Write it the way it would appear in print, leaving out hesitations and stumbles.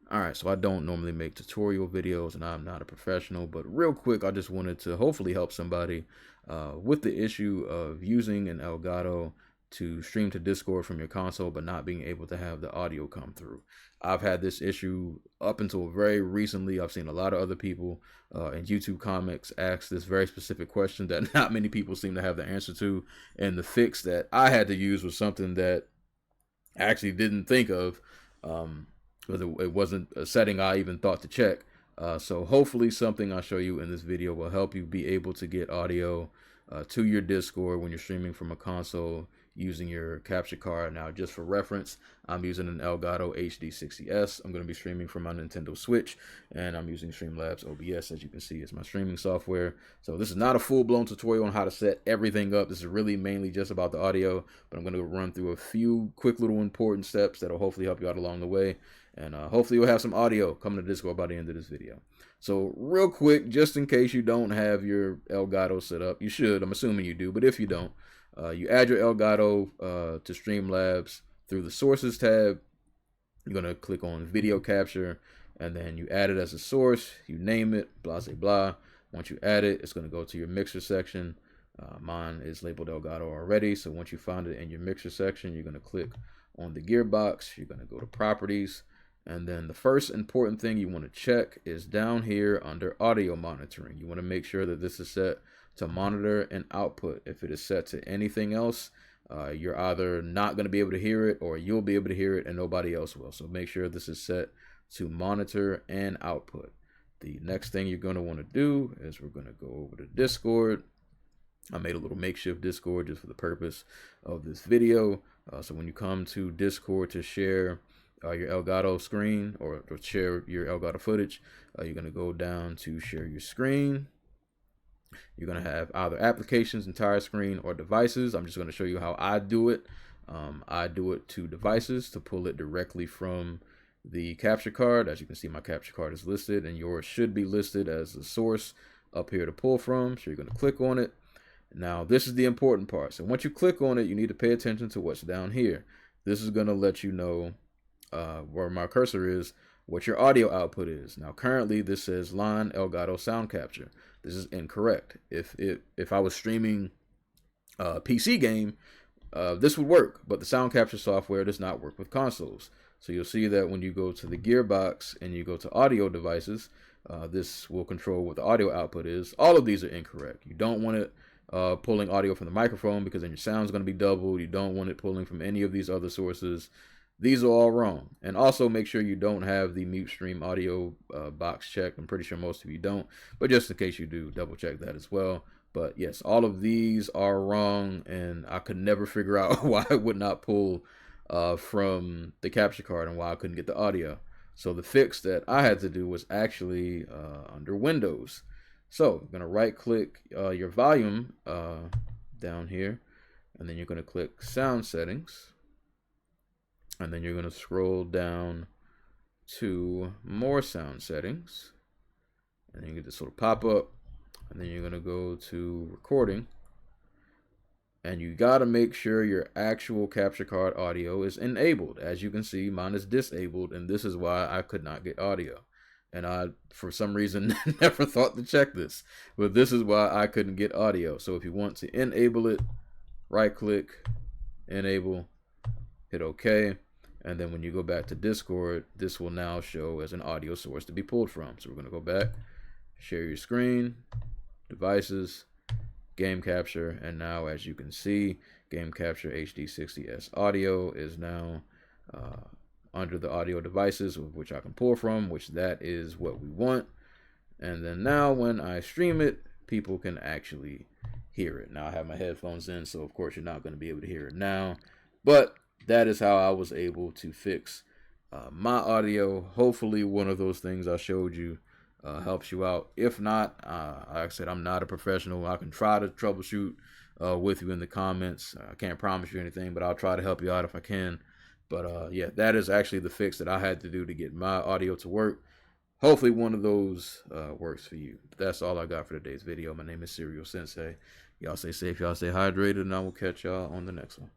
All right, so I don't normally make tutorial videos and I'm not a professional, but real quick, I just wanted to hopefully help somebody with the issue of using an Elgato to stream to Discord from your console, but not being able to have the audio come through. I've had this issue up until very recently. I've seen a lot of other people in YouTube comics ask this very specific question that not many people seem to have the answer to. And the fix that I had to use was something that I actually didn't think of. Because it wasn't a setting I even thought to check. So hopefully something I show you in this video will help you be able to get audio to your Discord when you're streaming from a console using your capture card. Now, just for reference, I'm using an Elgato HD60S. I'm going to be streaming from my Nintendo Switch, and I'm using Streamlabs OBS, as you can see, as my streaming software. So this is not a full-blown tutorial on how to set everything up. This is really mainly just about the audio, but I'm going to run through a few quick little important steps that will hopefully help you out along the way. And hopefully you'll have some audio coming to Discord by the end of this video. So real quick, just in case you don't have your Elgato set up, you should. I'm assuming you do, but if you don't, you add your Elgato to Streamlabs through the Sources tab. You're going to click on Video Capture, and then you add it as a source. You name it, blah, blah, blah. Once you add it, it's going to go to your mixer section. Mine is labeled Elgato already, so once you find it in your mixer section, you're going to click on the gearbox. You're going to go to Properties. And then the first important thing you want to check is down here under audio monitoring. You want to make sure that this is set to monitor and output. If it is set to anything else, you're either not going to be able to hear it or you'll be able to hear it and nobody else will. So make sure this is set to monitor and output. The next thing you're going to want to do is we're going to go over to Discord. I made a little makeshift Discord just for the purpose of this video. So when you come to Discord to share your Elgato screen or share your Elgato footage, you're going to go down to share your screen. You're going to have either applications, entire screen, or devices. I'm just going to show you how I do it. I do it to devices to pull it directly from the capture card. As you can see, my capture card is listed and yours should be listed as the source up here to pull from. So you're going to click on it. Now, this is the important part. So once you click on it, you need to pay attention to what's down here. This is going to let you know where my cursor is, what your audio output is. Now, currently, this says line Elgato sound capture. This is incorrect. If I was streaming a PC game, this would work, but the sound capture software does not work with consoles. So you'll see that when you go to the gearbox and you go to audio devices, this will control what the audio output is. All of these are incorrect. You don't want it pulling audio from the microphone because then your sound is going to be doubled. You don't want it pulling from any of these other sources. These are all wrong. And also make sure you don't have the mute stream audio box checked. I'm pretty sure most of you don't, but just in case you do, double check that as well. But yes, all of these are wrong, and I could never figure out why it would not pull from the capture card and why I couldn't get the audio. So the fix that I had to do was actually under Windows. So you're going to right click your volume down here, and then you're going to click sound settings. And then you're going to scroll down to more sound settings. And then you get this little pop up. And then you're going to go to recording. And you got to make sure your actual capture card audio is enabled. As you can see, mine is disabled. And this is why I could not get audio. And I, for some reason, never thought to check this. But this is why I couldn't get audio. So if you want to enable it, right click, enable, hit OK. And then when you go back to Discord, this will now show as an audio source to be pulled from. So we're going to go back, share your screen, devices, game capture. And now, as you can see, game capture HD60S audio is now under the audio devices, which I can pull from, which that is what we want. And then now when I stream it, people can actually hear it. Now I have my headphones in, so of course you're not going to be able to hear it now. But that is how I was able to fix my audio. Hopefully one of those things I showed you helps you out. If not, like I said, I'm not a professional. I can try to troubleshoot with you in the comments. I can't promise you anything, but I'll try to help you out if I can. But yeah, that is actually the fix that I had to do to get my audio to work. Hopefully one of those works for you. But that's all I got for today's video. My name is Serial Sensei. Y'all stay safe, y'all stay hydrated, and I will catch y'all on the next one.